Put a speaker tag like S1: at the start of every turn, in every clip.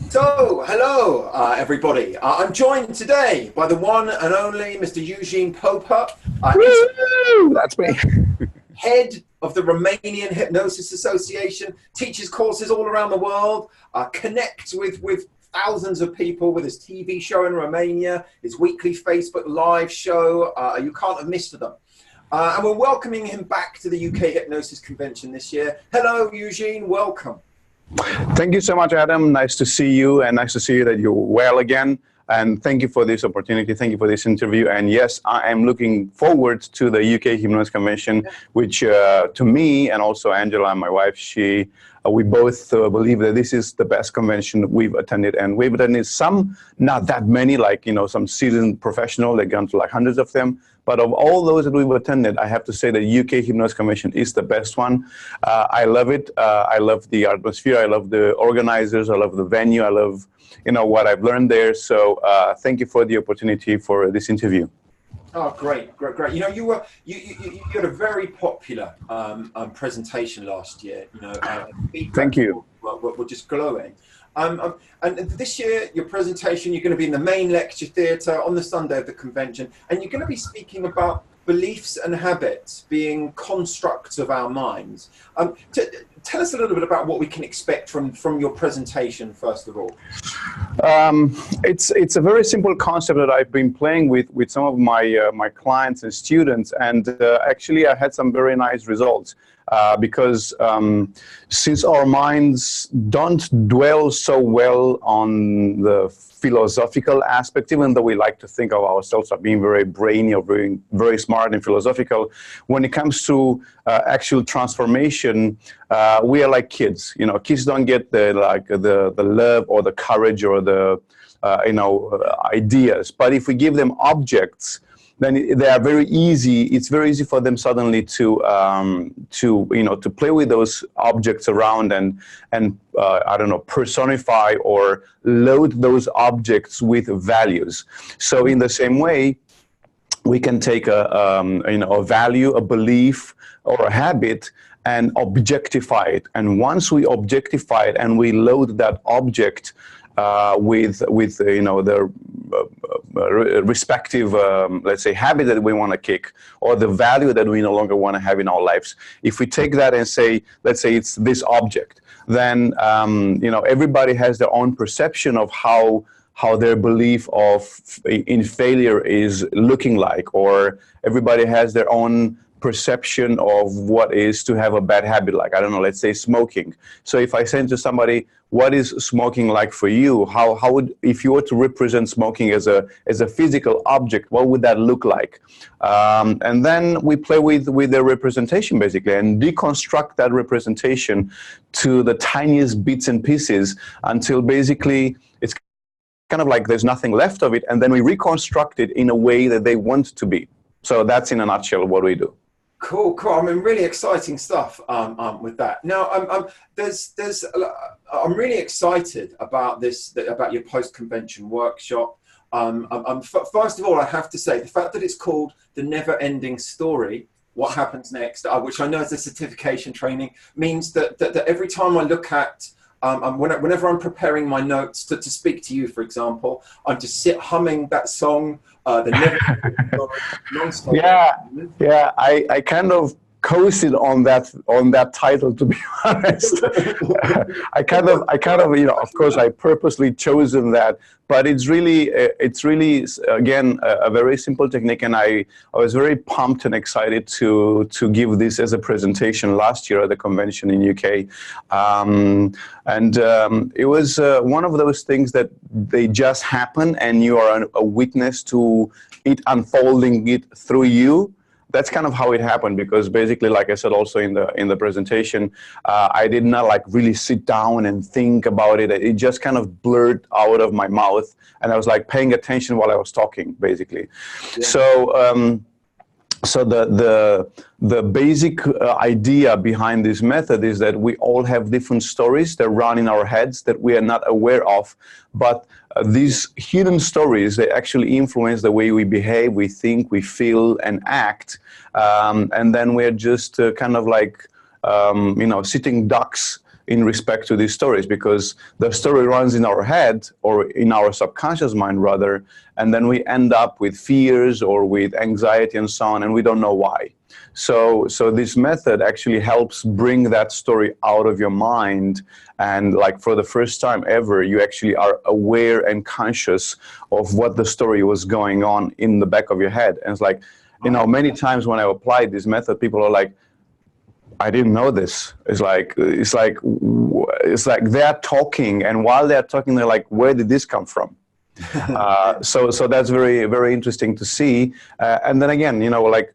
S1: So, hello, everybody. I'm joined today by the one and only Mr. Eugen Popa,
S2: Woo! That's me.
S1: head of the Romanian Hypnosis Association, teaches courses all around the world, connects with thousands of people with his TV show in Romania, his weekly Facebook live show. You can't have missed them. And we're welcoming him back to the UK Hypnosis Convention this year. Hello, Eugen. Welcome.
S2: Thank you so much, Adam. Nice to see you, and nice to see you that you're well again. And thank you for this opportunity. Thank you for this interview. And yes, I am looking forward to the UK Hypnosis Convention, which to me and also Angela, my wife, we both believe that this is the best convention we've attended. And we've attended some, not that many, like, some seasoned professional, they've gone to like hundreds of them. But of all those that we've attended, I have to say the UK Hypnosis Convention is the best one. I love it. I love the atmosphere. I love the organizers. I love the venue. I love, what I've learned there. So thank you for the opportunity for this interview.
S1: Oh, great. You had a very popular presentation last year.
S2: Thank you.
S1: We're just glowing. And this year, your presentation, you're going to be in the main lecture theatre on the Sunday of the convention, and you're going to be speaking about beliefs and habits being constructs of our minds. Tell us a little bit about what we can expect from your presentation, first of all.
S2: It's a very simple concept that I've been playing with some of my clients and students, and actually I had some very nice results. Because since our minds don't dwell so well on the philosophical aspect, even though we like to think of ourselves as being very brainy or very smart and philosophical, when it comes to actual transformation, we are like kids. Kids don't get the love or the courage or the ideas. But if we give them objects, then they are very easy. It's very easy for them suddenly to play with those objects around and I don't know, personify or load those objects with values. So in the same way, we can take a value, a belief, or a habit and objectify it. And once we objectify it and we load that object with the respective, let's say, habit that we want to kick, or the value that we no longer want to have in our lives. If we take that and say, let's say it's this object, then everybody has their own perception of how their belief in failure is looking like, or everybody has their own perception of what is to have a bad habit, like, I don't know, let's say smoking. So if I say to somebody, what is smoking like for you? How would, if you were to represent smoking as a physical object, what would that look like? And then we play with the representation, basically, and deconstruct that representation to the tiniest bits and pieces until basically it's kind of like there's nothing left of it, and then we reconstruct it in a way that they want to be. So that's in a nutshell what we do.
S1: Cool. I mean, really exciting stuff with that. Now, I'm really excited about about your post-convention workshop. First of all, I have to say the fact that it's called the Never-Ending Story, what happens next, which I know is a certification training, means that every time I look at whenever I'm preparing my notes to speak to you, for example, I'm just humming that song, the Never Story.
S2: Yeah. I kind of coasted on that title, to be honest. I kind of of course I purposely chosen that, but it's really again a very simple technique, and I was very pumped and excited to give this as a presentation last year at the convention in UK, and it was one of those things that they just happen and you are a witness to it unfolding it through you. That's kind of how it happened, because basically, like I said also in the presentation, I did not like really sit down and think about it. It just kind of blurred out of my mouth, and I was like paying attention while I was talking, basically. Yeah. So the basic idea behind this method is that we all have different stories that run in our heads that we are not aware of, but these hidden stories, they actually influence the way we behave, we think, we feel, and act, and then we're just kind of like sitting ducks in respect to these stories, because the story runs in our head, or in our subconscious mind rather, and then we end up with fears or with anxiety and so on, and we don't know why. So this method actually helps bring that story out of your mind, and like for the first time ever, you actually are aware and conscious of what the story was going on in the back of your head. And it's like, you know, many times when I applied this method, people are like, I didn't know this. It's like they're talking, and while they're talking, they're like, where did this come from? So that's very, very interesting to see. And then again, you know, like,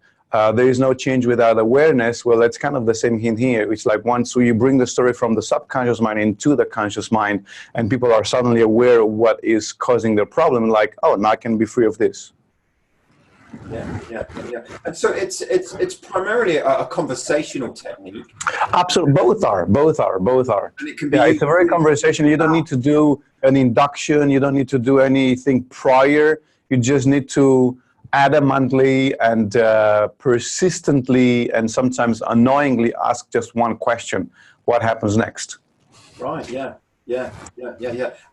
S2: there is no change without awareness. Well, that's kind of the same hint here. It's like once you bring the story from the subconscious mind into the conscious mind, and people are suddenly aware of what is causing their problem, like, oh, now I can be free of this.
S1: Yeah. And so it's primarily a conversational technique.
S2: Absolutely, both are.
S1: And it can be
S2: it's a very conversational. You don't need to do an induction. You don't need to do anything prior. You just need to adamantly and persistently and sometimes annoyingly ask just one question: what happens next?
S1: Right. Yeah.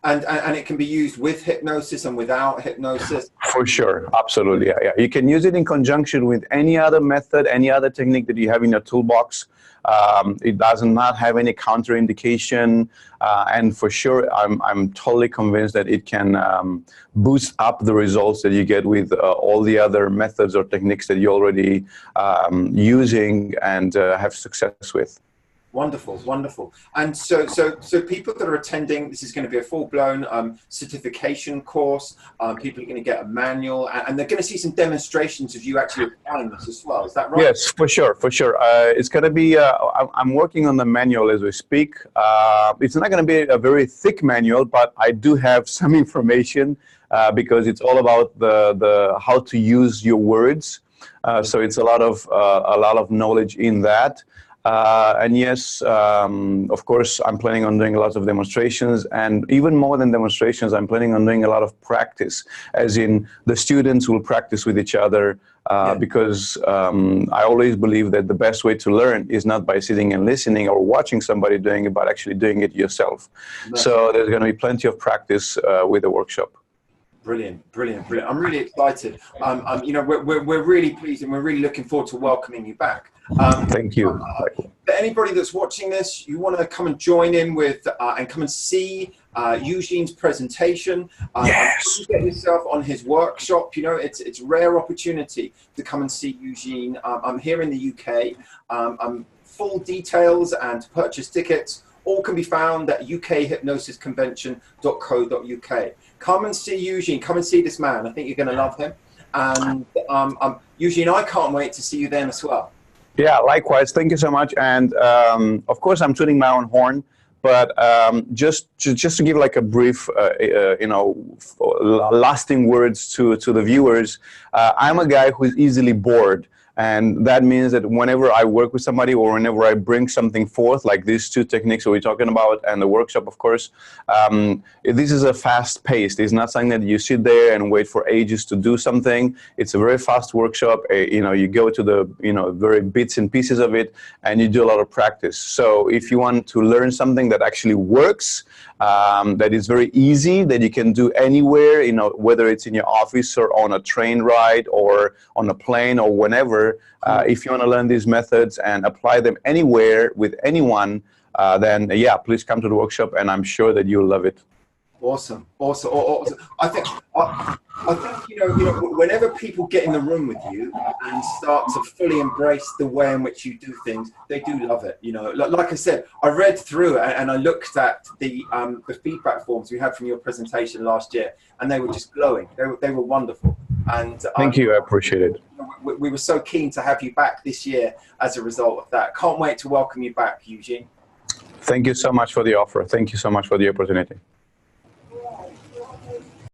S1: And it can be used with hypnosis and without hypnosis.
S2: For sure, absolutely. Yeah. You can use it in conjunction with any other method, any other technique that you have in your toolbox. It does not have any counterindication, and for sure, I'm totally convinced that it can boost up the results that you get with all the other methods or techniques that you're already using and have success with.
S1: Wonderful. And so people that are attending, this is going to be a full-blown certification course. People are going to get a manual, and they're going to see some demonstrations of you actually applying this as well. Is that right?
S2: Yes, for sure. It's going to be, I'm working on the manual as we speak. It's not going to be a very thick manual, but I do have some information because it's all about the how to use your words. So it's a lot of knowledge in that. And yes, of course, I'm planning on doing lots of demonstrations, and even more than demonstrations, I'm planning on doing a lot of practice, as in the students will practice with each other, because I always believe that the best way to learn is not by sitting and listening or watching somebody doing it, but actually doing it yourself. So there's going to be plenty of practice with the workshop.
S1: Brilliant. I'm really excited. You know, we're really pleased, and we're really looking forward to welcoming you back.
S2: Thank you.
S1: For anybody that's watching this, you want to come and join in with and come and see Eugen's presentation.
S2: Yes.
S1: Get yourself on his workshop. You know, it's a rare opportunity to come and see Eugen. I'm here in the UK. Full details and to purchase tickets all can be found at ukhypnosisconvention.co.uk. Come and see Eugen. Come and see this man. I think you're going to love him. And Eugen, I can't wait to see you then as well.
S2: Yeah, likewise. Thank you so much. And of course, I'm tooting my own horn, but just to give like a brief, you know, lasting words to the viewers. I'm a guy who's easily bored. And that means that whenever I work with somebody, or whenever I bring something forth, like these two techniques that we're talking about, and the workshop, of course, this is a fast paced. It's not something that you sit there and wait for ages to do something. It's a very fast workshop. You know, you go to the, you know, very bits and pieces of it, and you do a lot of practice. So if you want to learn something that actually works, that is very easy, that you can do anywhere, you know, whether it's in your office or on a train ride or on a plane or whenever, if you want to learn these methods and apply them anywhere with anyone, then yeah, please come to the workshop, and I'm sure that you'll love it.
S1: Awesome. I think you know, whenever people get in the room with you and start to fully embrace the way in which you do things, they do love it. You know, like I said, I read through it and I looked at the feedback forms we had from your presentation last year, and they were just glowing. They were wonderful. And
S2: thank you. I appreciate it.
S1: We were so keen to have you back this year as a result of that. Can't wait to welcome you back, Eugen.
S2: Thank you so much for the offer. Thank you so much for the opportunity.